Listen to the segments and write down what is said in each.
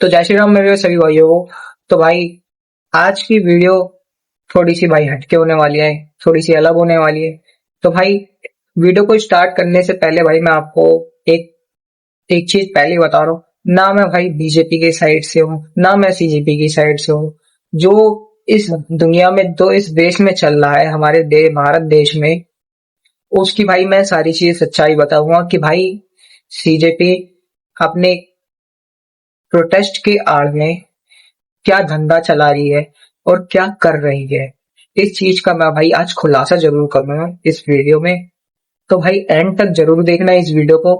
तो जय श्री राम मेरे सभी भाइयों को। तो भाई आज की वीडियो थोड़ी सी भाई हटके होने वाली है, थोड़ी सी अलग होने वाली है। तो भाई वीडियो को स्टार्ट करने से पहले भाई मैं आपको एक एक चीज पहले ही बता रहा हूँ, ना मैं भाई बीजेपी के साइड से हूँ ना मैं सीजेपी की साइड से हूँ। जो इस दुनिया में इस देश में चल रहा है, हमारे भारत देश में, उसकी भाई मैं सारी चीज सच्चाई बताऊंगा कि भाई सीजेपी अपने प्रोटेस्ट के आड़ में क्या धंधा चला रही है और क्या कर रही है। इस चीज का मैं भाई आज खुलासा जरूर करूंगा इस वीडियो में। तो भाई एंड तक जरूर देखना इस वीडियो को,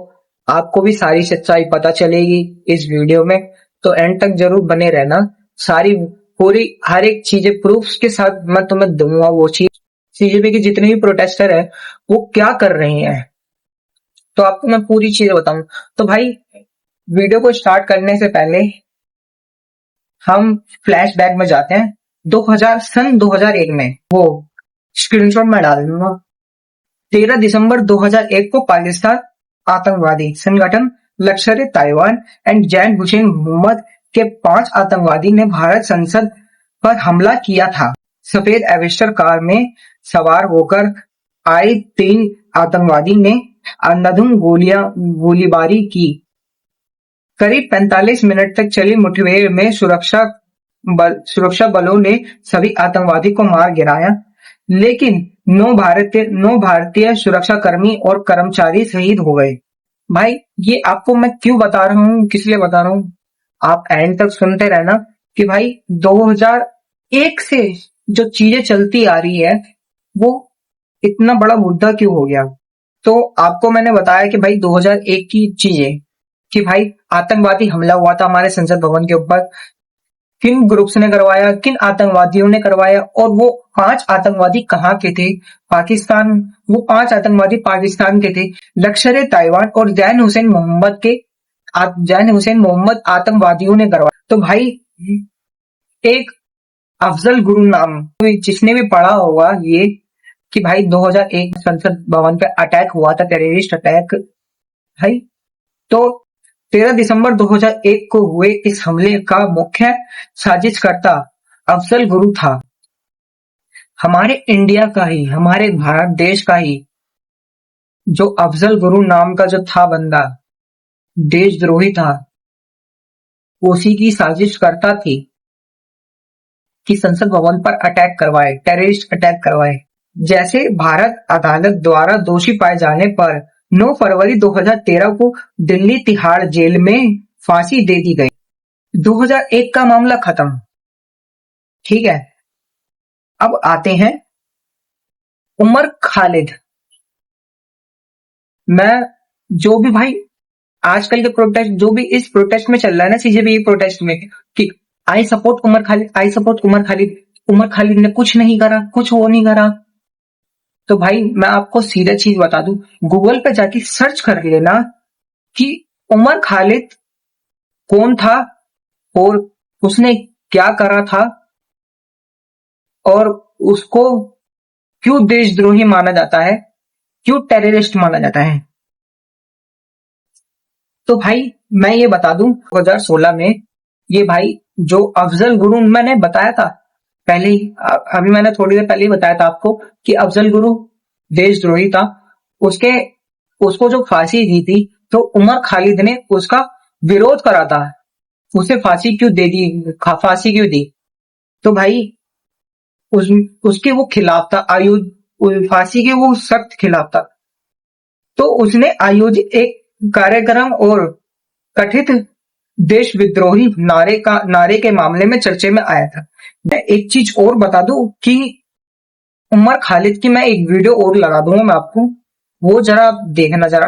आपको भी सारी सच्चाई पता चलेगी इस वीडियो में। तो एंड तक जरूर बने रहना, सारी पूरी हर एक चीजें प्रूफ्स के साथ मैं तुम्हें दूंगा। वो चीज सीजेपी के जितने भी प्रोटेस्टर है वो क्या कर रहे हैं, तो आपको मैं पूरी चीजें बताऊं। तो भाई वीडियो को स्टार्ट करने से पहले हम फ्लैशबैक में जाते हैं 2001 में। वो स्क्रीनशॉट में डाल दूंगा। 13 दिसंबर 2001 को पाकिस्तान आतंकवादी संगठन लश्कर ए तैयबा एंड जैन हुसैन मोहम्मद के 5 आतंकवादी ने भारत संसद पर हमला किया था। सफेद एवेस्टर कार में सवार होकर आए 3 आतंकवादी ने अंधाधुंध गोलीबारी की। करीब 45 मिनट तक चली मुठभेड़ में सुरक्षा बलों ने सभी आतंकवादी को मार गिराया, लेकिन 9 भारतीय सुरक्षाकर्मी और कर्मचारी शहीद हो गए। भाई ये आपको मैं क्यों बता रहा हूँ, किस लिए बता रहा हूँ, आप एंड तक सुनते रहना कि भाई 2001 से जो चीजें चलती आ रही है वो इतना बड़ा मुद्दा क्यों हो गया। तो आपको मैंने बताया कि भाई 2001 की चीजें, कि भाई आतंकवादी हमला हुआ था हमारे संसद भवन के ऊपर, किन ग्रुप्स ने करवाया, किन आतंकवादियों ने करवाया, और वो 5 आतंकवादी कहाँ के थे, वो 5 आतंकवादी पाकिस्तान के थे। लश्कर ए तैयबा और जैन हुसैन मोहम्मद आतंकवादियों ने करवाया। तो भाई एक अफजल गुरु नाम, जिसने भी पढ़ा होगा ये, कि भाई 2001 संसद भवन पे अटैक हुआ था, टेररिस्ट अटैक। भाई तो 13 दिसंबर 2001 को हुए इस हमले का मुख्य साजिशकर्ता अफजल गुरु था। हमारे इंडिया का ही, हमारे भारत देश का ही जो अफजल गुरु नाम का जो था बंदा, देशद्रोही था, उसी की साजिशकर्ता थी कि संसद भवन पर अटैक करवाए, टेररिस्ट अटैक करवाए। जैसे भारत अदालत द्वारा दोषी पाए जाने पर 9 फरवरी 2013 को दिल्ली तिहाड़ जेल में फांसी दे दी गई। 2001 का मामला खत्म, ठीक है। अब आते हैं उमर खालिद। मैं जो भी भाई आजकल के प्रोटेस्ट, जो भी इस प्रोटेस्ट में चल रहा है ना, सीजेपी प्रोटेस्ट में, कि I support Umar Khalid, I support Umar Khalid, Umar Khalid ने कुछ नहीं करा, कुछ वो नहीं करा। तो भाई मैं आपको सीधा चीज बता दूं, गूगल पे जाके सर्च कर लेना कि उमर खालिद कौन था और उसने क्या करा था और उसको क्यों देशद्रोही माना जाता है, क्यों टेररिस्ट माना जाता है। तो भाई मैं ये बता दूं, 2016 में ये भाई जो अफजल गुरु मैंने बताया था पहले ही, अभी मैंने थोड़ी देर पहले ही बताया था आपको कि अफजल गुरु देशद्रोही था, उसको जो फांसी दी थी तो उमर खालिद ने उसका विरोध करा था, उसे फांसी क्यों दी। तो भाई उसके वो खिलाफ था, फांसी के वो सख्त खिलाफ था। तो उसने आयोजित एक कार्यक्रम और कथित देश विद्रोही नारे के मामले में चर्चे में आया था। मैं एक चीज और बता दूं कि उमर खालिद की मैं एक वीडियो और लगा दूंगा मैं आपको, वो जरा देखना जरा।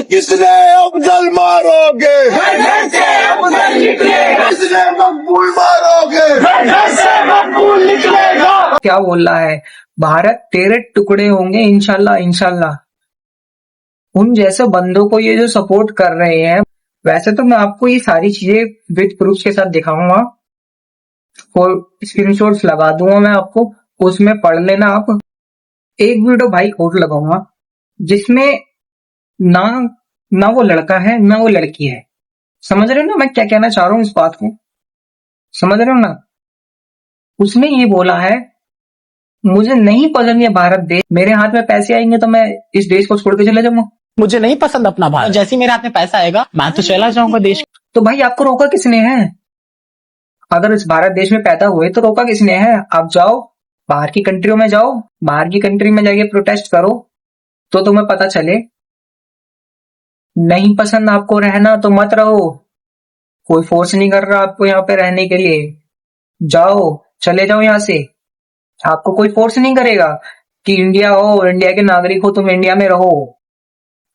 किसने अफजल मारोगे, किसने मकबूल मारोगे, क्या बोल रहा है, भारत तेरे टुकड़े होंगे इंशाल्लाह इंशाल्लाह। उन जैसे बंदों को ये जो सपोर्ट कर रहे हैं, वैसे तो मैं आपको ये सारी चीजें विद प्रूफ के साथ दिखाऊंगा, और स्क्रीनशॉट्स लगा दूंगा मैं आपको, उसमें पढ़ लेना आप। एक वीडियो भाई और लगाऊंगा जिसमें ना ना वो लड़का है ना वो लड़की है। समझ रहे हो ना मैं क्या कहना चाह रहा हूँ, इस बात को समझ रहे हो ना। उसने ये बोला है, मुझे नहीं पसंद ये भारत देश, मेरे हाथ में पैसे आएंगे तो मैं इस देश को छोड़ के चले जाऊंगा। मुझे नहीं पसंद अपना भारत, जैसे ही मेरे हाथ में पैसा आएगा मैं तो चला जाऊंगा देश। तो भाई आपको रोका किसने है? अगर इस भारत देश में पैदा हुए तो रोका किसने है? आप जाओ बाहर की कंट्रियों में, जाओ बाहर की कंट्री में जाके प्रोटेस्ट करो तो तुम्हें पता चले। नहीं पसंद आपको रहना तो मत रहो, कोई फोर्स नहीं कर रहा आपको यहाँ पे रहने के लिए। जाओ, चले जाओ यहाँ से, आपको कोई फोर्स नहीं करेगा कि इंडिया हो, इंडिया के नागरिक हो, तुम इंडिया में रहो।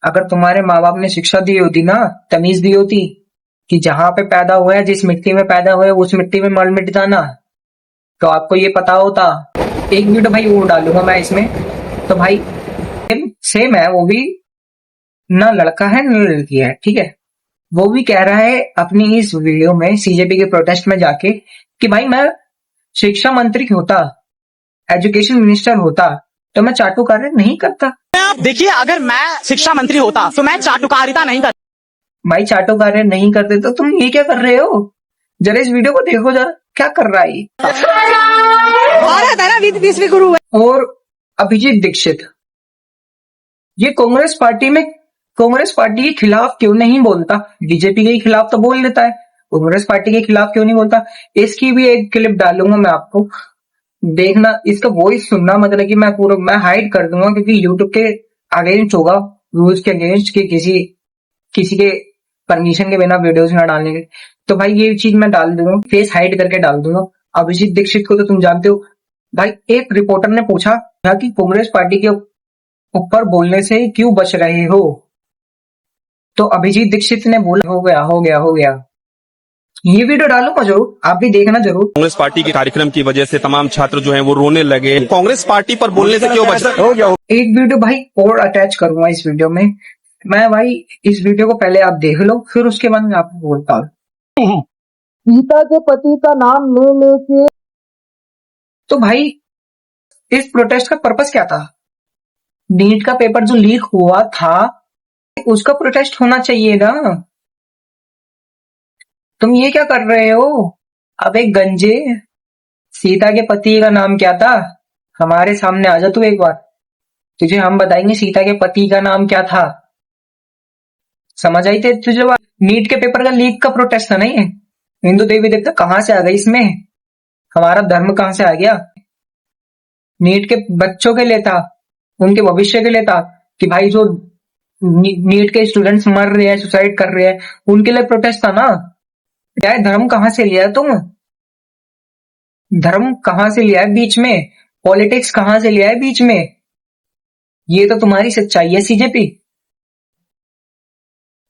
अगर तुम्हारे माँ बाप ने शिक्षा दी होती ना, तमीज दी होती कि जहां पे पैदा हुआ है, जिस मिट्टी में पैदा हुआ है उस मिट्टी में मर मिट जाना, तो आपको ये पता होता। एक वीडियो भाई वो डालूंगा मैं इसमें, तो भाई सेम है वो भी, ना लड़का है ना लड़की है, ठीक है। वो भी कह रहा है अपनी इस वीडियो में सीजेपी के प्रोटेस्ट में जाके कि भाई मैं शिक्षा मंत्री होता, एजुकेशन मिनिस्टर होता तो मैं चाटुकारिता नहीं करता। देखिए, अगर मैं शिक्षा मंत्री होता तो मैं चाटुकारिता नहीं करता। भाई चाटुकारिता नहीं करते तो तुम ये क्या कर रहे हो? जरा इस वीडियो को देखो जरा, क्या कर रहा है ये? भारत है ना विश्व गुरु है। और अभिजीत दीक्षित, ये कांग्रेस पार्टी के खिलाफ क्यों नहीं बोलता? बीजेपी के खिलाफ तो बोल लेता है, कांग्रेस पार्टी के खिलाफ क्यों नहीं बोलता? इसकी भी एक क्लिप डालूंगा मैं आपको, देखना। इसका वॉइस सुनना, मतलब कि मैं हाइड कर दूंगा क्योंकि यूट्यूब के अगेंस्ट होगा, रूल्स के अगेंस्ट कि किसी के परमिशन के बिना वीडियोस ना डालने के। तो भाई ये चीज मैं डाल दूंगा, फेस हाइड करके डाल दूंगा। अभिजीत दीक्षित को तो तुम जानते हो भाई। एक रिपोर्टर ने पूछा कि कांग्रेस पार्टी के ऊपर बोलने से क्यों बच रहे हो, तो अभिजीत दीक्षित ने बोला हो गया। ये वीडियो डालूंगा जरूर, आप भी देखना जरूर। कांग्रेस पार्टी के कार्यक्रम की वजह से तमाम छात्र जो हैं वो रोने लगे। कांग्रेस पार्टी पर बोलने से क्यों बच हो गया? एक वीडियो भाई और अटैच करूंगा इस वीडियो में मैं। भाई इस वीडियो को पहले आप देख लो, फिर उसके बाद मैं आपको बोलता हूँ। सीता के पति का नाम ले लेके। तो भाई इस प्रोटेस्ट का पर्पस क्या था? नीट का पेपर जो लीक हुआ था उसका प्रोटेस्ट होना चाहिए ना। तुम ये क्या कर रहे हो? अब एक गंजे, सीता के पति का नाम क्या था? हमारे सामने आ जा तू एक बार, तुझे हम बताएंगे सीता के पति का नाम क्या था। समझ आई थे तुझे बात? नीट के पेपर का लीक का प्रोटेस्ट था नहीं है। हिंदू देवी देवता कहां से आ गई इसमें? हमारा धर्म कहां से आ गया? नीट के बच्चों के लिए था, उनके भविष्य के लिए था कि भाई जो नीट के स्टूडेंट्स मर रहे हैं, सुसाइड कर रहे हैं, उनके लिए प्रोटेस्ट था ना। क्या धर्म कहां से लिया है तुम? धर्म कहां से लिया है बीच में? पॉलिटिक्स कहां से लिया है बीच में? ये तो तुम्हारी सच्चाई है सीजेपी,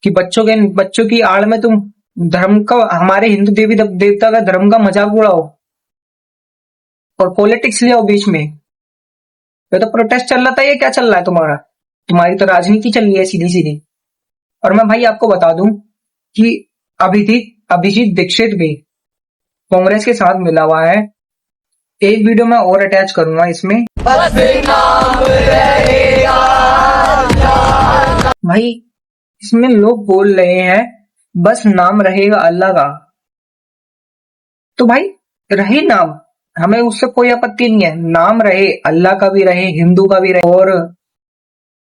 कि बच्चों की आड़ में तुम धर्म का, हमारे हिंदू देवी देवता का धर्म का मजाक उड़ाओ और पॉलिटिक्स ले आओ बीच में। ये तो प्रोटेस्ट चल रहा था, ये क्या चल रहा है तुम्हारा? तुम्हारी तो राजनीति चल रही है सीधी सीधी। और मैं भाई आपको बता दूं कि अभिजीत दीक्षित भी कांग्रेस के साथ मिला हुआ है। एक वीडियो मैं और अटैच करूंगा इसमें। भाई इसमें लोग बोल रहे हैं बस नाम रहेगा अल्लाह का। तो भाई रहे नाम, हमें उससे कोई आपत्ति नहीं है, नाम रहे, अल्लाह का भी रहे, हिंदू का भी रहे, और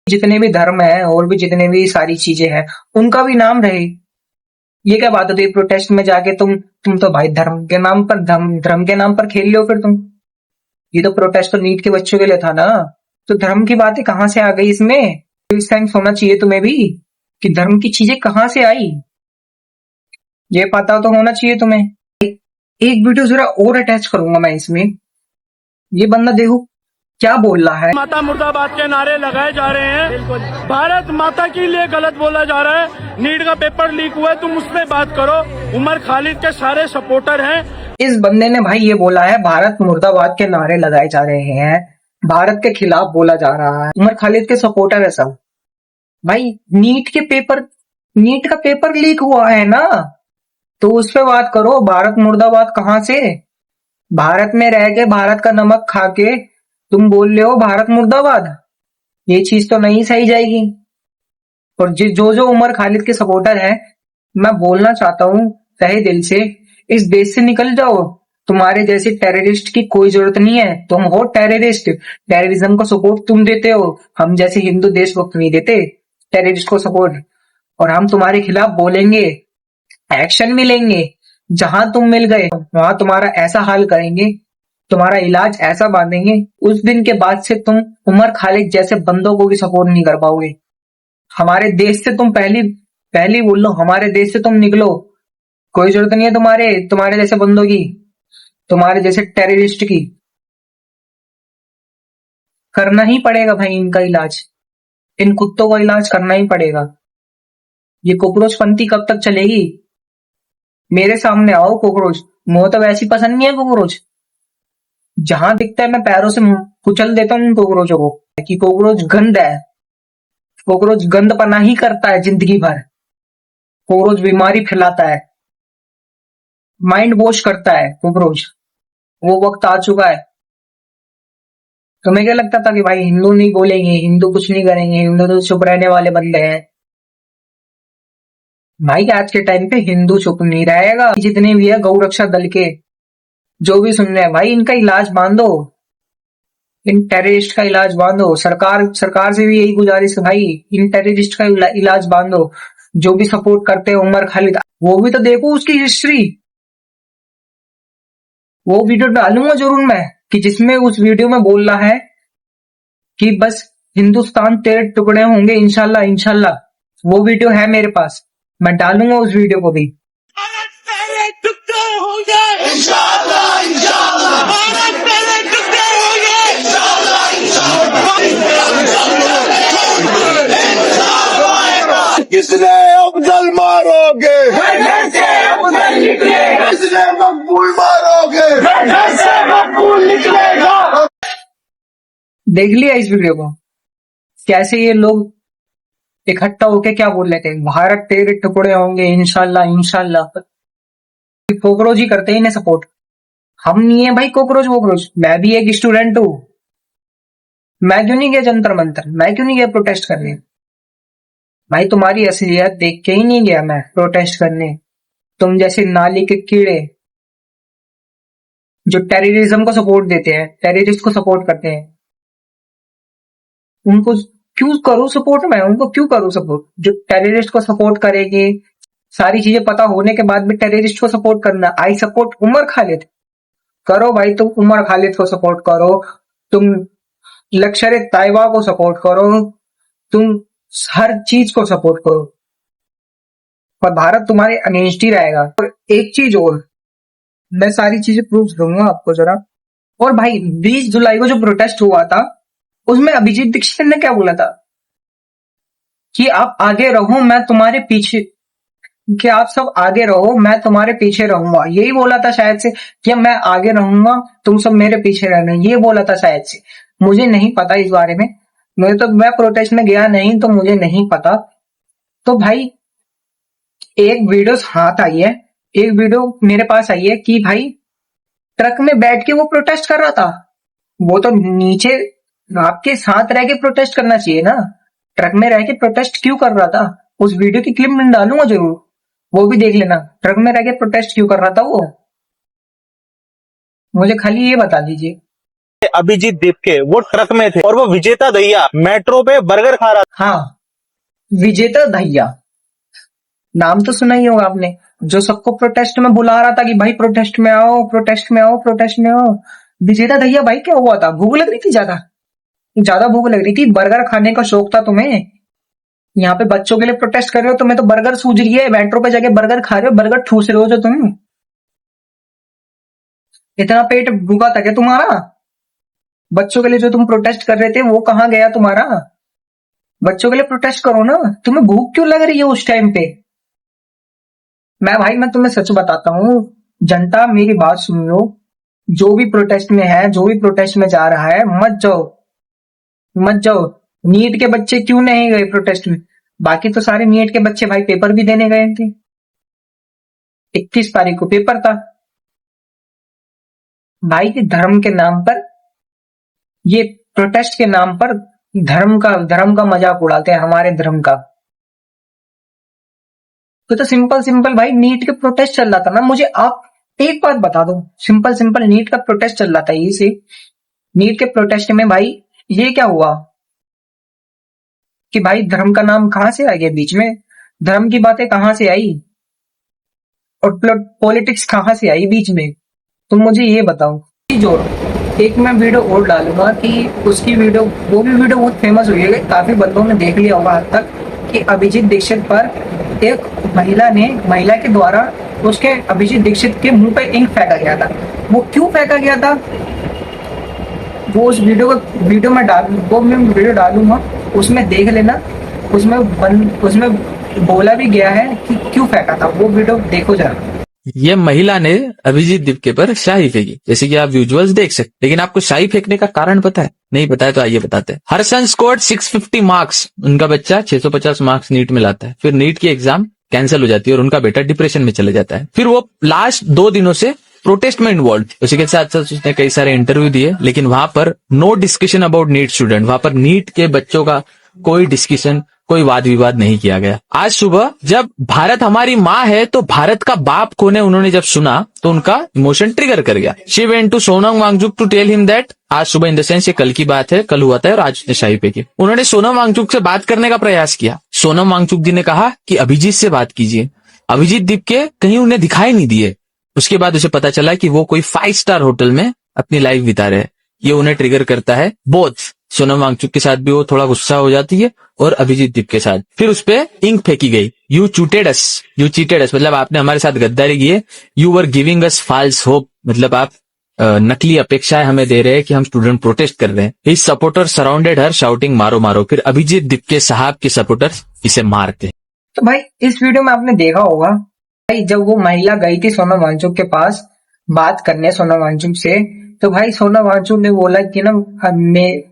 जितने भी धर्म है और भी जितने भी सारी चीजें हैं उनका भी नाम रहे। ये क्या बात होती है प्रोटेस्ट में जाके तुम तो भाई धर्म के नाम पर खेल लो फिर तुम। ये तो प्रोटेस्ट तो नीट के बच्चों के लिए था ना, तो धर्म की बातें कहां से आ गई इसमें? सेंस होना चाहिए तुम्हें भी कि धर्म की चीजें कहां से आई, ये पता तो होना चाहिए तुम्हें। एक वीडियो जरा और अटैच करूंगा मैं इसमें, ये बंदा देखो क्या बोल रहा है। माता मुर्दाबाद के नारे लगाए जा रहे हैं, भारत माता के लिए गलत बोला जा रहा है। नीट का पेपर लीक हुआ है, तुम उस पर बात करो। उमर खालिद के सारे सपोर्टर हैं। इस बंदे ने भाई ये बोला है भारत मुर्दाबाद के नारे लगाए जा रहे हैं, भारत के खिलाफ बोला जा रहा है, उमर खालिद के सपोर्टर है सब। भाई नीट का पेपर लीक हुआ है ना, तो उस पे बात करो। भारत मुर्दाबाद कहां से? भारत में रह के भारत का नमक खा के तुम बोल रहे हो भारत मुर्दाबाद। ये चीज तो नहीं सही जाएगी। और जो जो उमर खालिद के सपोर्टर है, मैं बोलना चाहता हूँ तहे दिल से, इस देश से निकल जाओ। तुम्हारे जैसे टेररिस्ट की कोई जरूरत नहीं है। तुम हो टेररिस्ट, टेररिज्म को सपोर्ट तुम देते हो। हम जैसे हिंदू देशभक्त नहीं देते टेररिस्ट को सपोर्ट। और हम तुम्हारे खिलाफ बोलेंगे, एक्शन भी लेंगे। जहां तुम मिल गए वहां तुम्हारा ऐसा हाल करेंगे, तुम्हारा इलाज ऐसा बांधेंगे, उस दिन के बाद से तुम उमर खालिद जैसे बंदों को भी सपोर्ट नहीं कर पाओगे। हमारे देश से तुम पहली बोल लो, हमारे देश से तुम निकलो। कोई जरूरत नहीं है तुम्हारे जैसे बंदों की, तुम्हारे जैसे टेररिस्ट की। करना ही पड़ेगा भाई इनका इलाज, इन कुत्तों का इलाज करना ही पड़ेगा। ये कॉकरोच पंथी कब तक चलेगी? मेरे सामने आओ कॉकरोच, मुझे तो वैसी पसंद नहीं है कॉकरोच। जहां दिखता है मैं पैरों से कुचल देता हूँ कॉकरोचों को, कि कॉकरोच गंद है। कॉकरोच गंद पना ही करता है जिंदगी भर। कॉकरोच बीमारी फैलाता है, माइंड वॉश करता है कॉकरोच। वो वक्त आ चुका है। तुम्हें क्या लगता था कि भाई हिंदू नहीं बोलेंगे, हिंदू कुछ नहीं करेंगे, हिंदू तो चुप रहने वाले बंदे हैं? भाई आज के टाइम पे हिंदू चुप नहीं रहेगा। जितने भी है गौ रक्षा दल के जो भी सुन रहे हैं, भाई इनका इलाज बांधो, इन टेररिस्ट का इलाज बांधो। सरकार से भी यही गुजारिश है भाई, इन टेररिस्ट का इलाज बांधो। जो भी सपोर्ट करते हैं उमर खालिद, वो भी तो देखो उसकी हिस्ट्री। वो वीडियो डालूंगा जरूर मैं, कि जिसमें उस वीडियो में बोल रहा है कि बस हिंदुस्तान तेरे टुकड़े होंगे इंशाल्लाह इंशाल्लाह। वो वीडियो है मेरे पास, मैं डालूंगा उस वीडियो को भी। किसने अफजल मारोगे? किसने मकबूल मारोगे? देख लिया इस वीडियो को, कैसे ये लोग इकट्ठा होके क्या बोल रहे थे, भारत तेरे टुकड़े होंगे इंशाल्लाह इंशाल्लाह। कॉकरोच ही करते हैं इन्हें सपोर्ट, हम नहीं है भाई कॉकरोच। मैं भी एक स्टूडेंट हूँ, मैं क्यों नहीं गया जंतर मंतर, मैं क्यों नहीं गया प्रोटेस्ट करने? भाई तुम्हारी असलियत देख के ही नहीं गया मैं प्रोटेस्ट करने। तुम जैसे नाली के कीड़े जो टेररिज्म को सपोर्ट देते हैं, टेररिस्ट को सपोर्ट करते हैं, उनको क्यों करूं सपोर्ट? मैं उनको क्यों करूं सपोर्ट? जो टेररिस्ट को सपोर्ट करेंगे, सारी चीजें पता होने के बाद भी टेररिस्ट को सपोर्ट करना। I support Umar Khalid. करो भाई, तुम उमर खालिद को सपोर्ट करो, तुम लश्कर तैयबा को सपोर्ट करो, तुम हर चीज को सपोर्ट करो, पर भारत तुम्हारे अगेंस्ट ही रहेगा। और एक चीज और, मैं सारी चीजें प्रूफ दूंगा आपको जरा। और भाई 20 जुलाई को जो प्रोटेस्ट हुआ था, उसमें अभिजीत दीक्षित ने क्या बोला था कि आप आगे रहो मैं तुम्हारे पीछे, कि आप सब आगे रहो मैं तुम्हारे पीछे रहूंगा। यही बोला था शायद से, कि मैं आगे रहूंगा तुम सब मेरे पीछे रहना, ये बोला था शायद से। मुझे नहीं पता इस बारे में, मैं प्रोटेस्ट में गया नहीं तो मुझे नहीं पता। तो भाई एक वीडियो हाथ आई है, एक वीडियो मेरे पास आई है कि भाई ट्रक में बैठ के वो प्रोटेस्ट कर रहा था। वो तो नीचे आपके साथ रह के प्रोटेस्ट करना चाहिए ना, ट्रक में रह के प्रोटेस्ट क्यों कर रहा था? उस वीडियो की क्लिप मैं डालूंगा जरूर, वो भी देख लेना। ट्रक में रह के प्रोटेस्ट क्यों कर रहा था वो, मुझे खाली ये बता दीजिए। अभिजीत दीपके वो ट्रक में थे और वो विजेता दहिया मेट्रो पे बर्गर खा रहा था। हाँ, विजेता दहिया नाम तो सुना ही होगा आपने, जो सबको प्रोटेस्ट में बुला रहा था कि भाई प्रोटेस्ट में आओ, प्रोटेस्ट में आओ, प्रोटेस्ट में आओ। विजेता दहिया भाई क्या हुआ था? भूख लग रही थी, ज्यादा भूख लग रही थी, बर्गर खाने का शौक था तुम्हें। यहाँ पे बच्चों के लिए प्रोटेस्ट कर रहे हो, तुम्हें तो बर्गर सूझ रही है, मेट्रो पे जाके बर्गर खा रहे हो, बर्गर ठूस रहे हो जो तुम। इतना पेट भूखा था क्या तुम्हारा? बच्चों के लिए जो तुम प्रोटेस्ट कर रहे थे वो कहाँ गया तुम्हारा? बच्चों के लिए प्रोटेस्ट करो ना, तुम्हें भूख क्यों लग रही है उस टाइम पे? मैं तुम्हें सच बताता हूँ, जनता मेरी बात सुन लो, जो भी प्रोटेस्ट में है, जो भी प्रोटेस्ट में जा रहा है, मत जाओ। नीट के बच्चे क्यों नहीं गए प्रोटेस्ट में? बाकी तो सारे नीट के बच्चे भाई पेपर भी देने गए थे, 21 तारीख को पेपर था। भाई कि धर्म के नाम पर, ये प्रोटेस्ट के नाम पर धर्म का मजाक उड़ाते हैं, हमारे धर्म का। तो सिंपल सिंपल भाई नीट के प्रोटेस्ट चल रहा था ना, मुझे आप एक बात बता दो, सिंपल सिंपल नीट का प्रोटेस्ट चल रहा था, ये से नीट के प्रोटेस्ट में भाई ये क्या हुआ कि भाई धर्म का नाम कहां से आ गया बीच में, धर्म की बातें कहां से आई और पॉलिटिक्स कहां से आई बीच में, तुम मुझे ये बताओ। जोड़ एक मैं वीडियो और डालूंगा कि उसकी वीडियो, वो भी वीडियो बहुत फेमस हुई है, काफी बंदों ने देख लिया होगा हद तक, कि अभिजीत दीक्षित पर एक महिला के द्वारा उसके अभिजीत दीक्षित के मुंह पे इंक फेंका गया था। वो क्यों फेंका गया था, वो उस वीडियो में वीडियो डालूंगा, उसमें देख लेना। उसमें बोला भी गया है कि क्यों फेंका था, वो वीडियो देखो जरा। ये महिला ने अभिजीत दीपके पर शाही फेंकी, जैसे कि आप विजुअल्स देख सकते, लेकिन आपको शाही फेंकने का कारण पता है? नहीं पता है तो आइए बताते हैं। हर्षन स्कोर्ड 650 मार्क्स, उनका बच्चा 650 मार्क्स नीट में लाता है, फिर नीट की एग्जाम कैंसिल हो जाती है और उनका बेटा डिप्रेशन में चले जाता है। फिर वो लास्ट 2 दिनों से प्रोटेस्ट में इन्वॉल्व, उसी के साथ साथ उसने कई सारे इंटरव्यू दिए, लेकिन वहां पर no discussion about NEET student, वहां पर नीट के बच्चों का कोई डिस्कशन, कोई वाद विवाद नहीं किया गया। आज सुबह जब भारत हमारी माँ है तो भारत का बाप कौन है उन्होंने जब सुना तो उनका इमोशन ट्रिगर कर गया। She went to Sonam Wangchuk to tell him that, आज सुबह इन द सेंस ये कल की बात है, कल हुआ था और आज उसने शाही फेंकी। उन्होंने सोनम वांगचुक से बात करने का प्रयास किया। सोनम वांगचुक जी ने कहा कि अभिजीत से बात कीजिए। अभिजीत दीपके कहीं उन्हें दिखाई नहीं दिए। उसके बाद उसे पता चला कि वो कोई 5 स्टार होटल में अपनी लाइफ बिता रहे हैं। ये उन्हें ट्रिगर करता है। बोथ सोनम वांगचुक के साथ भी वो थोड़ा गुस्सा हो जाती है और अभिजीत दीप के साथ। फिर उस पे इंक फेंकी गई। यू चीटेड अस, मतलब आपने हमारे साथ गद्दारी की है। You were giving us false hope, मतलब आप नकली अपेक्षाएं हमें दे रहे हैं कि हम स्टूडेंट प्रोटेस्ट कर रहे हैं। हिज सपोर्टर सराउंडेड हर शाउटिंग मारो मारो। फिर अभिजीत दीप के साहब के सपोर्टर्स इसे मारते हैं। तो भाई इस वीडियो में आपने देखा होगा भाई, जब वो महिला गई थी सोनम वांगचुक के पास बात करने सोनम वांगचुक से, तो भाई सोनम वांगचुक ने बोला कि ना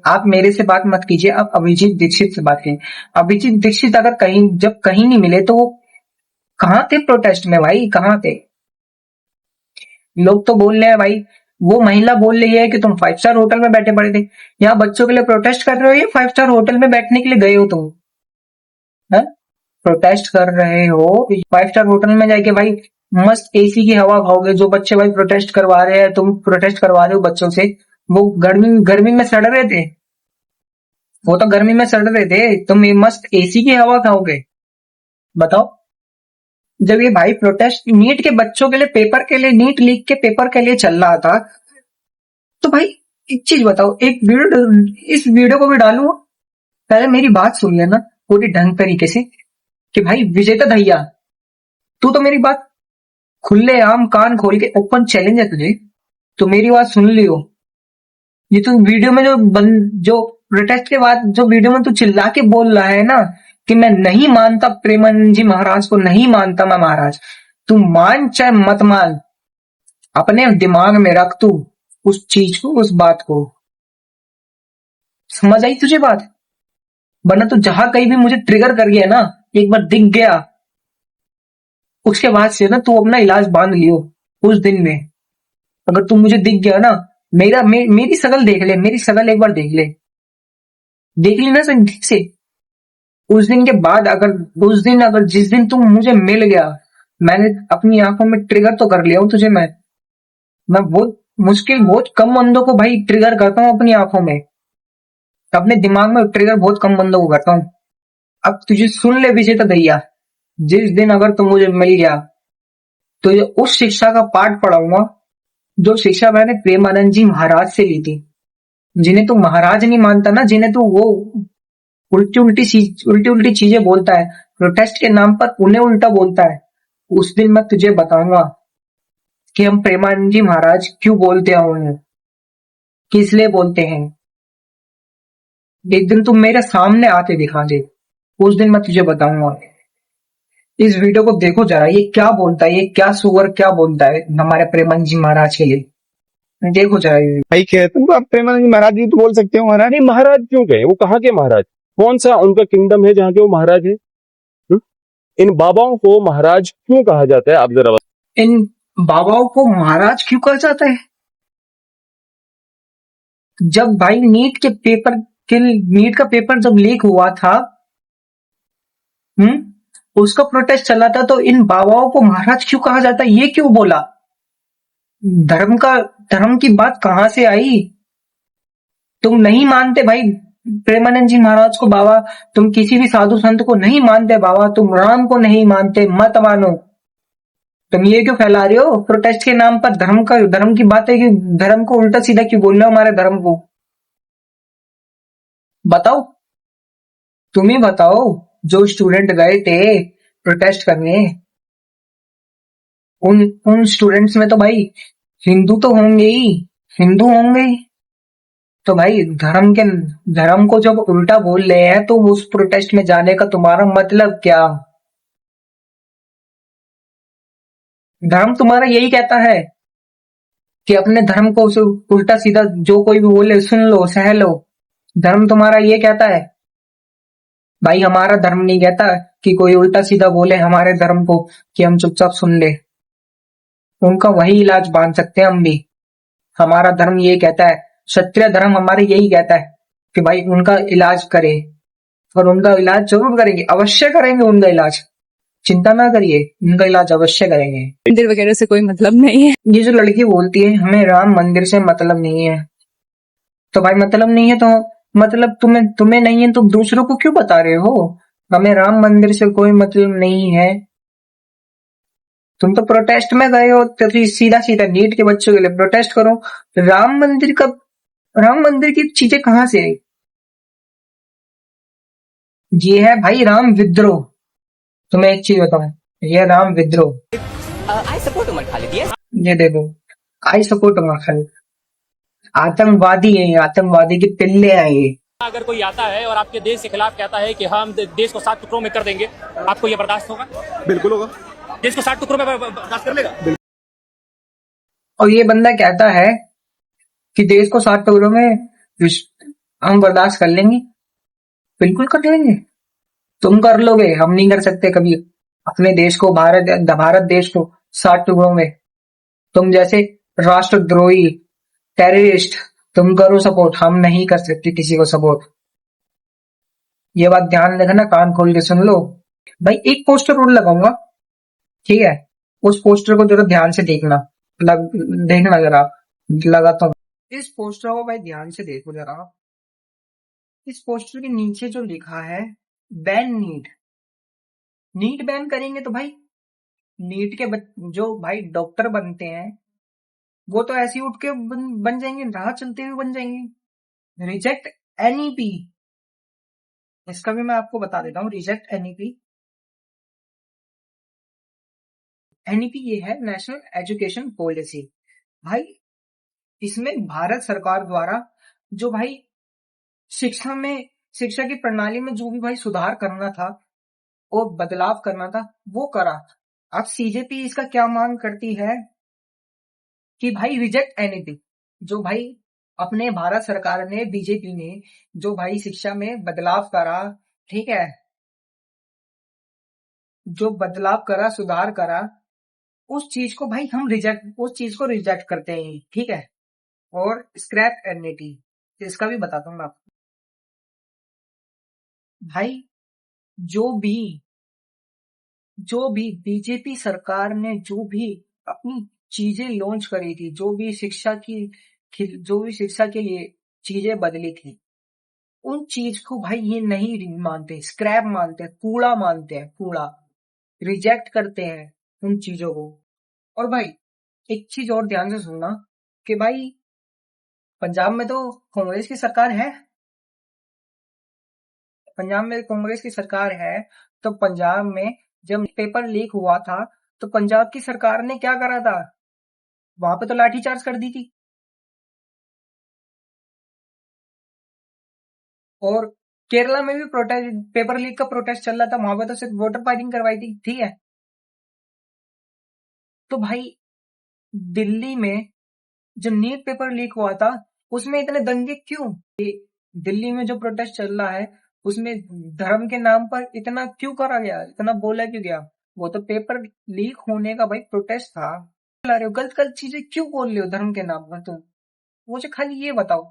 आप मेरे से बात मत कीजिए, आप अभिजीत दीक्षित से बात कीजिए। अभिजीत दीक्षित अगर जब कहीं नहीं मिले तो वो कहाँ थे प्रोटेस्ट में भाई, कहाँ थे? लोग तो बोल रहे हैं भाई, वो महिला बोल रही है कि तुम 5 स्टार होटल में बैठे पड़े थे। यहाँ बच्चों के लिए प्रोटेस्ट कर रहे हो या 5 स्टार होटल में बैठने के लिए गए हो तुम? है प्रोटेस्ट कर रहे हो 5 स्टार होटल में जाके भाई मस्त एसी की हवा खाओगे। जो बच्चे भाई प्रोटेस्ट करवा रहे हैं, तुम प्रोटेस्ट करवा रहे हो बच्चों से, वो गर्मी में सड़ रहे थे, वो तो गर्मी में सड़ रहे थे, तुम ये मस्त एसी की हवा खाओगे? बताओ। जब ये भाई प्रोटेस्ट नीट के बच्चों के लिए, पेपर के लिए, नीट लीक के पेपर के लिए चल रहा था, तो भाई एक चीज बताओ, एक वीडियो, इस वीडियो को भी डालूंगा, पहले मेरी बात सुन लेना पूरी ढंग तरीके से कि भाई विजेता भैया, तू तो मेरी बात खुले आम कान खोल के ओपन चैलेंज है तुझे, तो मेरी बात सुन लियो। ये तो वीडियो में जो प्रोटेस्ट के बाद जो वीडियो में तू चिल्ला के बोल रहा है ना कि मैं नहीं मानता प्रेमानंद जी महाराज को, नहीं मानता मैं महाराज, तू मान चाहे मत मान, अपने दिमाग में रख तू उस चीज को, उस बात को। समझ आई तुझे बात? वरना तू जहां कहीं भी मुझे ट्रिगर कर गया ना, एक बार दिख गया, उसके बाद से ना तू अपना इलाज बांध लियो। उस दिन में अगर तू मुझे दिख गया ना, मेरी शकल देख ले, मेरी शकल एक बार देख ले, देख ली ना ठीक से। उस दिन के बाद अगर जिस दिन तू मुझे मिल गया, मैंने अपनी आंखों में ट्रिगर तो कर लिया हूं तुझे। मैं बहुत कम बंदों को भाई ट्रिगर करता हूँ अपनी आंखों में, अपने दिमाग में ट्रिगर बहुत कम बंदों को करता हूँ। अब तुझे सुन ले विजेता भैया, जिस दिन अगर तू मुझे मिल गया तो ये उस शिक्षा का पाठ पढ़ाऊंगा जो शिक्षा मैंने प्रेमानंद जी महाराज से ली थी, जिन्हें तू महाराज नहीं मानता ना, जिन्हें तू वो उल्टी चीजें बोलता है, प्रोटेस्ट के नाम पर उन्हें उल्टा बोलता है। उस दिन मैं तुझे बताऊंगा कि हम प्रेमानंद जी महाराज क्यों बोलते हैं, किस लिए बोलते हैं। एक दिन तुम मेरे सामने आते दिखा दे, उस दिन मैं तुझे बताऊंगा। इस वीडियो को देखो जरा, ये क्या बोलता है, ये क्या सुअर क्या बोलता है हमारे प्रेमानंद जी महाराज के लिए, देखो जरा। भाई तुम आप प्रेमानंद जी महाराज जी तो बोल सकते हो महाराज। नहीं, महाराज क्यों गए? वो कहाँ के महाराज? कौन सा उनका किंगडम है जहाँ के वो महाराज है? इन बाबाओं को महाराज क्यों कहा जाता है? आप जरा इन बाबाओं को महाराज क्यों कहा जाता है? जब भाई नीट का पेपर जब लीक हुआ था, उसका प्रोटेस्ट चला था, तो इन बाबाओं को महाराज क्यों कहा जाता है? ये क्यों बोला? धर्म की बात कहां से आई? तुम नहीं मानते भाई प्रेमानंद जी महाराज को बाबा, तुम किसी भी साधु संत को नहीं मानते बाबा, तुम राम को नहीं मानते, मत मानो। तुम ये क्यों फैला रहे हो प्रोटेस्ट के नाम पर? धर्म की बात है कि धर्म को उल्टा सीधा क्यों बोल रहे हो हमारे धर्म को? बताओ, तुम ही बताओ। जो स्टूडेंट गए थे प्रोटेस्ट करने, उन स्टूडेंट्स में तो भाई हिंदू तो होंगे ही, हिंदू होंगे ही। तो भाई धर्म को जब उल्टा बोल रहे हैं, तो उस प्रोटेस्ट में जाने का तुम्हारा मतलब क्या? धर्म तुम्हारा यही कहता है कि अपने धर्म को उल्टा सीधा जो कोई भी बोले सुन लो, सह लो। धर्म तुम्हारा ये कहता है भाई। हमारा धर्म नहीं कहता कि कोई उल्टा सीधा बोले हमारे धर्म को कि हम चुपचाप सुन ले। उनका वही इलाज बांध सकते हैं हम भी। हमारा धर्म ये कहता है, क्षत्रिय धर्म हमारे यही कहता है कि भाई उनका इलाज करे, और उनका इलाज जरूर करेंगे, अवश्य करेंगे उनका इलाज। चिंता ना करिए, उनका इलाज अवश्य करेंगे। मंदिर वगैरह से कोई मतलब नहीं है। ये जो लड़की बोलती है हमें राम मंदिर से मतलब नहीं है, तो भाई मतलब नहीं है तो मतलब तुम्हें नहीं है, तुम दूसरों को क्यों बता रहे हो? हमें राम मंदिर से कोई मतलब नहीं है। तुम तो प्रोटेस्ट में गए हो, तो सीधा सीधा नीट के बच्चों के लिए प्रोटेस्ट करो। राम मंदिर की चीजें कहां से आई? ये है भाई राम विद्रोह। तुम्हें एक चीज बताऊं, ये राम विद्रोह। I support Umar Khalid. ये देखो, आई सपोर्ट उमर खालिद। आतंकवादी है, आतंकवादी के पिल्ले हैं ये। अगर कोई आता है और आपके देश के खिलाफ कहता है कि हम देश को 7 टुकड़ों में कर देंगे, आपको ये बर्दाश्त होगा? बिल्कुल होगा। देश को 7 टुकड़ों में बर्दाश्त कर लेगा? और ये बंदा कहता है कि देश को 7 टुकड़ों में हम बर्दाश्त कर लेंगे। बिल्कुल कर लेंगे। तुम कर लोगे, हम नहीं कर सकते कभी अपने देश को, भारत देश को 7 टुकड़ों में। तुम जैसे राष्ट्रद्रोही, टेररिस्ट, तुम करो सपोर्ट, हम नहीं कर सकते किसी को सपोर्ट। ये बात ध्यान रखना, कान खोल के सुन लो भाई। एक पोस्टर और लगाऊंगा, ठीक है? उस पोस्टर को जरा ध्यान से देखना, देखना जरा, लगाता हूँ। इस पोस्टर को भाई ध्यान से देखो जरा। इस पोस्टर के नीचे जो लिखा है, बैन नीट बैन करेंगे तो भाई नीट के जो भाई डॉक्टर बनते हैं वो तो ऐसे ही उठ के बन जाएंगे, राह चलते हुए बन जाएंगे। रिजेक्ट एनईपी, इसका भी मैं आपको बता देता हूँ। रिजेक्ट एनईपी, एनईपी ये है नेशनल एजुकेशन पॉलिसी। भाई इसमें भारत सरकार द्वारा जो भाई शिक्षा की प्रणाली में जो भी भाई सुधार करना था और बदलाव करना था वो करा। अब सीजेपी इसका क्या मांग करती है कि भाई रिजेक्ट एनीथिंग। जो भाई अपने भारत सरकार ने, बीजेपी ने जो भाई शिक्षा में बदलाव करा, ठीक है, जो बदलाव करा, सुधार करा, उस चीज को भाई हम रिजेक्ट करते हैं, ठीक है? और स्क्रैप एनईटी, इसका भी बताता हूँ मैं आपको। भाई जो भी बीजेपी सरकार ने जो भी अपनी चीजें लॉन्च करी थी, जो भी शिक्षा के लिए चीजें बदली थी, उन चीज को भाई ये नहीं मानते, स्क्रैप मानते हैं, कूड़ा मानते हैं, कूड़ा रिजेक्ट करते हैं उन चीजों को। और भाई एक चीज और ध्यान से सुनना कि भाई पंजाब में तो कांग्रेस की सरकार है, पंजाब में कांग्रेस की सरकार है, तो पंजाब में जब पेपर लीक हुआ था तो पंजाब की सरकार ने क्या करा था? वहां पे तो लाठीचार्ज कर दी थी। और केरला में भी पेपर लीक का प्रोटेस्ट चल रहा था, वहां पे तो सिर्फ वोटर फाइटिंग करवाई थी, ठीक है? तो भाई दिल्ली में जो नीट पेपर लीक हुआ था उसमें इतने दंगे क्यों? दिल्ली में जो प्रोटेस्ट चल रहा है उसमें धर्म के नाम पर इतना क्यों करा गया, इतना बोला क्यों गया? वो तो पेपर लीक होने का भाई प्रोटेस्ट था। गलत चीजें क्यों बोल रहे हो धर्म के नाम पर तुम? मुझे खाली ये बताओ।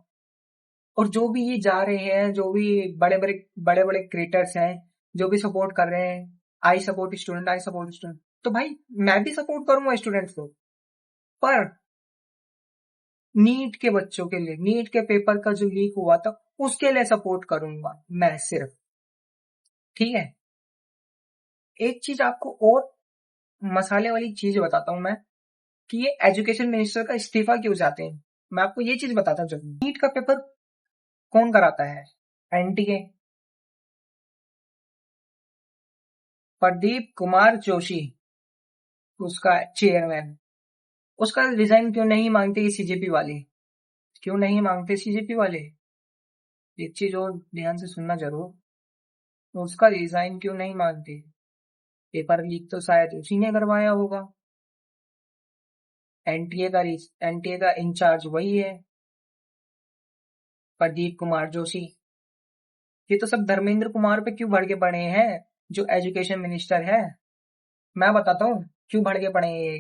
और जो भी ये जा रहे हैं, जो भी बड़े बड़े क्रिएटर्स हैं, जो भी सपोर्ट कर रहे हैं, आई सपोर्ट स्टूडेंट, तो भाई मैं भी सपोर्ट करूंगा स्टूडेंट्स को, पर नीट के बच्चों के लिए, नीट के पेपर का जो लीक हुआ था उसके लिए सपोर्ट करूंगा मैं सिर्फ। ठीक है, एक चीज आपको और मसाले वाली चीज बताता हूं मैं, कि ये एजुकेशन मिनिस्टर का इस्तीफा क्यों चाहते हैं। मैं आपको ये चीज बताता हूँ। नीट का पेपर कौन कराता है? एनटीए। प्रदीप कुमार जोशी उसका चेयरमैन, उसका रिजाइन क्यों नहीं मांगते सीजेपी वाले? क्यों नहीं मांगते सीजेपी वाले? एक चीज और ध्यान से सुनना जरूर, उसका रिजाइन क्यों नहीं मांगते? पेपर लीक तो शायद उसी ने करवाया होगा। एनटीए का इंचार्ज वही है, प्रदीप कुमार जोशी। ये तो सब धर्मेंद्र कुमार पे क्यों भड़के पड़े हैं, जो एजुकेशन मिनिस्टर है? मैं बताता हूँ क्यों भड़के पड़े हैं ये।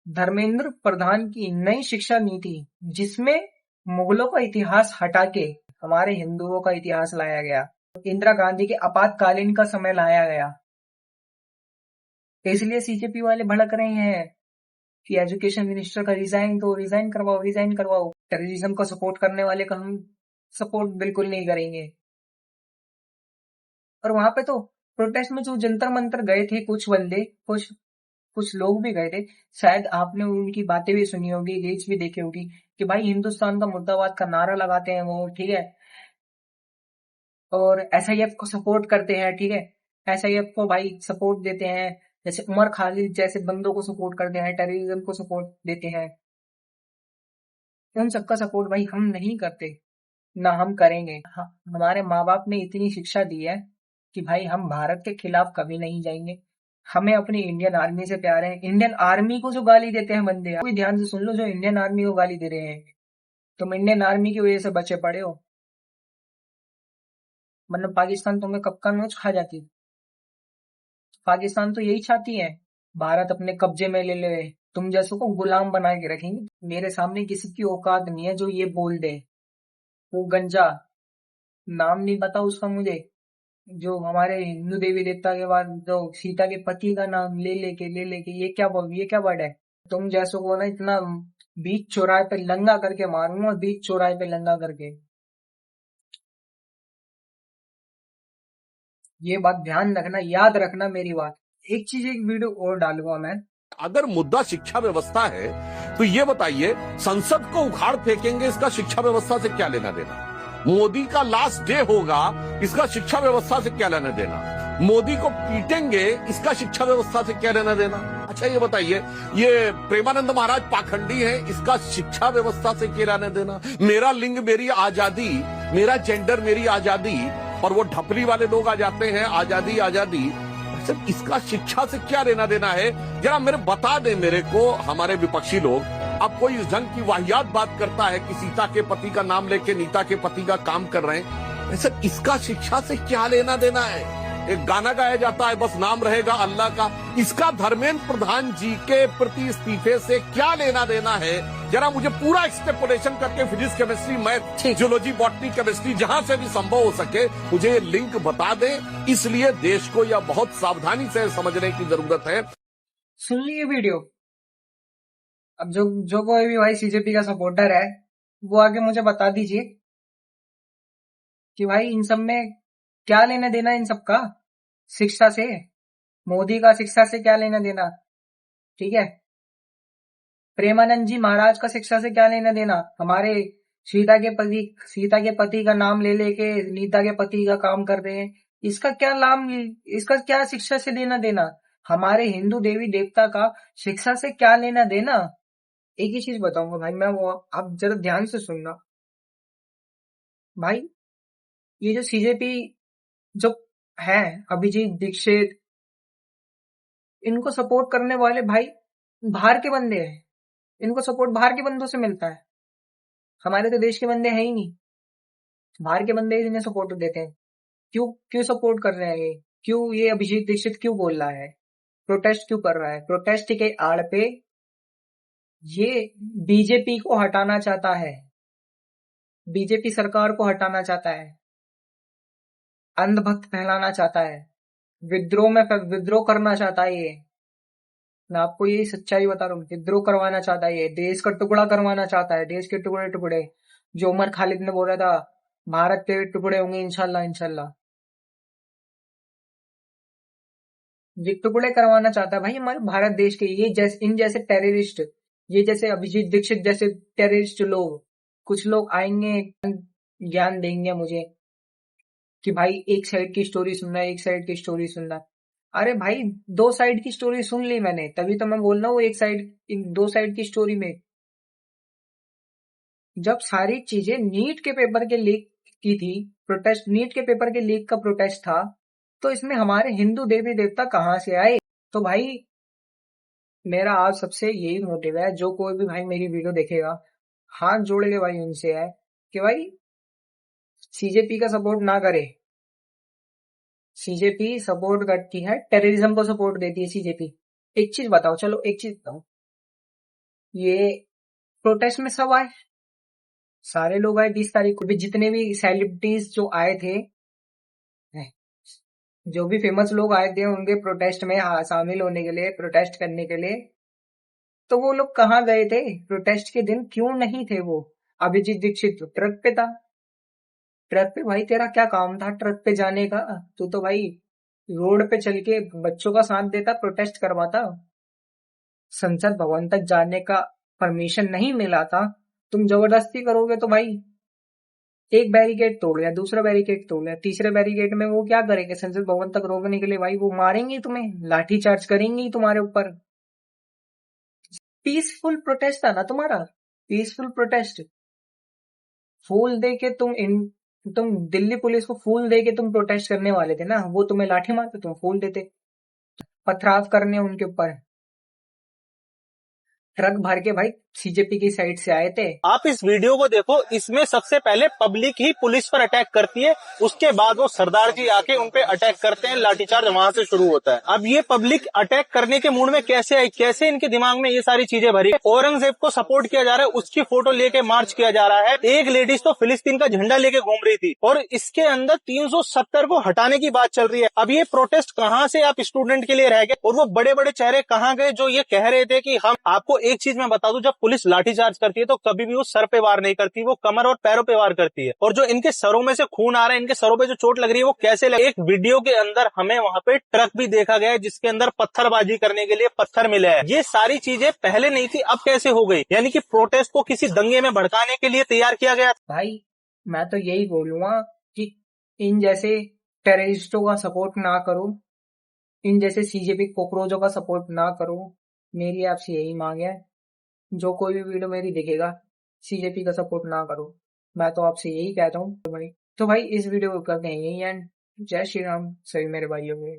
धर्मेंद्र प्रधान की नई शिक्षा नीति, जिसमें मुगलों का इतिहास हटा के हमारे हिंदुओं का इतिहास लाया गया, इंदिरा गांधी के आपातकालीन का समय लाया गया, इसलिए सीजेपी वाले भड़क रहे हैं कि एजुकेशन मिनिस्टर का रिजाइन करवाओ। टेररिज्म को सपोर्ट करने वाले का हम सपोर्ट बिल्कुल नहीं करेंगे। और वहां पे तो प्रोटेस्ट में जो जंतर मंतर गए थे कुछ बंदे, कुछ लोग भी गए थे, शायद आपने उनकी बातें भी सुनी होगी, रील्स भी देखी होगी, कि भाई हिंदुस्तान का मुर्दाबाद का नारा लगाते हैं वो, ठीक है, और एसआईएफ को सपोर्ट करते हैं, ठीक है, एसआईएफ को भाई सपोर्ट देते हैं, जैसे उमर खालिद जैसे बंदों को सपोर्ट करते हैं, टेररिज्म को सपोर्ट देते हैं। उन सबका सपोर्ट भाई हम नहीं करते, ना हम करेंगे। हमारे माँ बाप ने इतनी शिक्षा दी है कि भाई हम भारत के खिलाफ कभी नहीं जाएंगे। हमें अपनी इंडियन आर्मी से प्यार है। इंडियन आर्मी को जो गाली देते हैं बंदे, कोई ध्यान से सुन लो, जो इंडियन आर्मी को गाली दे रहे हैं, तुम इंडियन आर्मी की वजह से बचे पड़े हो, मतलब पाकिस्तान तुम्हें कब का नोच खा जाती। पाकिस्तान तो यही चाहती है भारत अपने कब्जे में ले ले, तुम जैसों को गुलाम बना के रखेंगे। मेरे सामने किसी की औकात नहीं है जो ये बोल दे। वो गंजा, नाम नहीं पता उसका मुझे, जो हमारे हिंदू देवी देवता के बाद जो सीता के पति का नाम ले लेके ये क्या वर्ड है? तुम जैसों को ना इतना बीच चौराहे पे लंगा करके मारूंगा, बीच चौराहे पे लंगा करके। ये बात ध्यान रखना, याद रखना मेरी बात। एक वीडियो और डालूंगा मैं। अगर मुद्दा शिक्षा व्यवस्था है तो ये बताइए, संसद को उखाड़ फेंकेंगे, इसका शिक्षा व्यवस्था से क्या लेना देना? मोदी का लास्ट डे होगा, इसका शिक्षा व्यवस्था से क्या लेना देना? मोदी को पीटेंगे, इसका शिक्षा व्यवस्था से क्या लेना देना? अच्छा ये बताइए, ये प्रेमानंद महाराज पाखंडी है, इसका शिक्षा व्यवस्था से क्या लेना देना? मेरा लिंग मेरी आजादी, मेरा जेंडर मेरी आजादी, और वो ढपली वाले लोग आ जाते हैं आजादी। सिर्फ इसका शिक्षा से क्या लेना देना है? जरा मेरे बता दे मेरे को, हमारे विपक्षी लोग। अब कोई इस ढंग की वाहियात बात करता है कि सीता के पति का नाम लेके नीता के पति का काम कर रहे हैं, सर इसका शिक्षा से क्या लेना देना है? एक गाना गाया जाता है, बस नाम रहेगा अल्लाह का, इसका धर्मेंद्र प्रधान जी के प्रति इस्तीफे से क्या लेना देना है? जरा मुझे पूरा एक्सटेपोलेशन करके physics, chemistry, math, geology, botany, chemistry, जहां से भी संभव हो सके मुझे लिंक बता दें। इसलिए देश को यह बहुत सावधानी से समझने की जरूरत है। सुन ली ये वीडियो। अब जो कोई भी भाई सीजेपी का सपोर्टर है, वो आगे मुझे बता दीजिए कि भाई इन सब में क्या लेना देना, इन सब का शिक्षा से, मोदी का शिक्षा से क्या लेना देना? ठीक है, प्रेमानंद जी महाराज का शिक्षा से क्या लेना देना? हमारे सीता के पति का नाम ले लेके नीता के पति का काम कर रहे हैं, इसका क्या शिक्षा से लेना देना? हमारे हिंदू देवी देवता का शिक्षा से क्या लेना देना? एक ही चीज बताऊंगा भाई मैं, वो आप जरा ध्यान से सुनना भाई। ये जो सीजेपी जो है, अभिजीत दीक्षित, इनको सपोर्ट करने वाले भाई बाहर के बंदे हैं। इनको सपोर्ट बाहर के बंदों से मिलता है, हमारे तो देश के बंदे हैं ही नहीं। बाहर के बंदे इन्हें सपोर्ट देते हैं। क्यों सपोर्ट कर रहे हैं ये? क्यों ये अभिजीत दीक्षित क्यों बोल रहा है? प्रोटेस्ट क्यों कर रहा है? प्रोटेस्ट के आड़ पे ये बीजेपी को हटाना चाहता है। बीजेपी सरकार को हटाना चाहता है, अंधभक्त फैलाना चाहता है, विद्रोह करना चाहता है। ये मैं आपको यही सच्चाई बता रहा हूँ, विद्रोह करवाना चाहता है, ये देश का टुकड़ा करवाना चाहता है, देश के टुकड़े टुकड़े। जो उमर खालिद ने बोला था, भारत के टुकड़े होंगे इंशाल्लाह इंशाल्लाह। ये टुकड़े करवाना चाहता है भाई हमारे भारत देश के। इन जैसे टेररिस्ट, ये जैसे अभिजीत दीक्षित जैसे टेररिस्ट लोग, कुछ लोग आएंगे ज्ञान देंगे मुझे कि भाई एक साइड की स्टोरी सुनना है, एक साइड की स्टोरी सुनना। अरे भाई 2 साइड की स्टोरी सुन ली मैंने, तभी तो मैं बोल रहा हूँ इन 2 साइड की स्टोरी में। जब सारी चीजें नीट के पेपर के लीक की थी, प्रोटेस्ट नीट के पेपर के लीक का प्रोटेस्ट था, तो इसमें हमारे हिंदू देवी देवता कहाँ से आए? तो भाई मेरा आज सबसे यही मोटिव है, जो कोई भी भाई मेरी वीडियो देखेगा, हाथ जोड़ के भाई उनसे है कि भाई सीजेपी का सपोर्ट ना करे। सीजेपी सपोर्ट करती है, टेररिज्म को सपोर्ट देती है सीजेपी। एक चीज बताओ, चलो एक चीज बताओ, ये प्रोटेस्ट में सब आए, सारे लोग आए 20 तारीख को भी, जितने भी सेलिब्रिटीज जो आए थे, जो भी फेमस लोग आए थे उनके प्रोटेस्ट में शामिल होने के लिए, प्रोटेस्ट करने के लिए, तो वो लोग कहाँ गए थे प्रोटेस्ट के दिन? क्यों नहीं थे वो? अभिजीत दीक्षित तो ट्रक पे था। ट्रक पे भाई तेरा क्या काम था ट्रक पे जाने का? तू तो भाई रोड पे चल के बच्चों का साथ देता, प्रोटेस्ट करवाता। संसद भवन तक जाने का परमिशन नहीं मिला था, तुम जबरदस्ती करोगे तो भाई एक बैरिकेड तोड़ लिया, दूसरा बैरिकेड तोड़ लिया, तीसरे बैरिकेड में वो क्या करेंगे? संसद भवन तक रोकने के लिए भाई वो मारेंगे तुम्हें, लाठी चार्ज करेंगे तुम्हारे ऊपर। पीसफुल प्रोटेस्ट था ना तुम्हारा, पीसफुल प्रोटेस्ट। फूल दे के तुम दिल्ली पुलिस को फूल दे के तुम प्रोटेस्ट करने वाले थे ना, वो तुम्हें लाठी मारते, तुम फूल देते। पथराव करने उनके ऊपर, ट्रक भर के भाई सीजेपी की साइड से आए थे। आप इस वीडियो को देखो, इसमें सबसे पहले पब्लिक ही पुलिस पर अटैक करती है, उसके बाद वो सरदार जी आके उन पे अटैक करते हैं, लाठीचार्ज वहां से शुरू होता है। अब ये पब्लिक अटैक करने के मूड में कैसे आई, कैसे इनके दिमाग में ये सारी चीजें भरी? औरंगजेब को सपोर्ट किया जा रहा है, उसकी फोटो लेके मार्च किया जा रहा है। एक लेडीज तो फिलिस्तीन का झंडा लेके घूम रही थी, और इसके अंदर 370 को हटाने की बात चल रही है। अब ये प्रोटेस्ट कहाँ से आप स्टूडेंट के लिए रह गए, और वो बड़े बड़े चेहरे कहाँ गए जो ये कह रहे थे कि हम आपको एक चीज मैं बता दूं, जब पुलिस लाठीचार्ज करती है तो कभी भी वो सर पे वार नहीं करती, वो कमर और पैरों पे वार करती है। और जो इनके सरों में से खून आ रहा है, इनके सरों पे जो चोट लग रही है, वो कैसे लगे? एक वीडियो के अंदर हमें वहां पे ट्रक भी देखा गया है जिसके अंदर पत्थरबाजी करने के लिए पत्थर मिले हैं। ये सारी चीजें पहले नहीं थी, अब कैसे हो गई? यानी कि प्रोटेस्ट को किसी दंगे में भड़काने के लिए तैयार किया गया। भाई मैं तो यही बोलूंगा कि इन जैसे टेररिस्टों का सपोर्ट ना करो, इन जैसे सीजेपी कोकरोचों का सपोर्ट ना करो। मेरी आपसे यही मांग है, जो कोई भी वीडियो मेरी देखेगा, सीजेपी का सपोर्ट ना करो। मैं तो आपसे यही कहता हूँ। तो भाई इस वीडियो को करते हैं यही एंड। जय श्री राम सभी मेरे भाइयों को।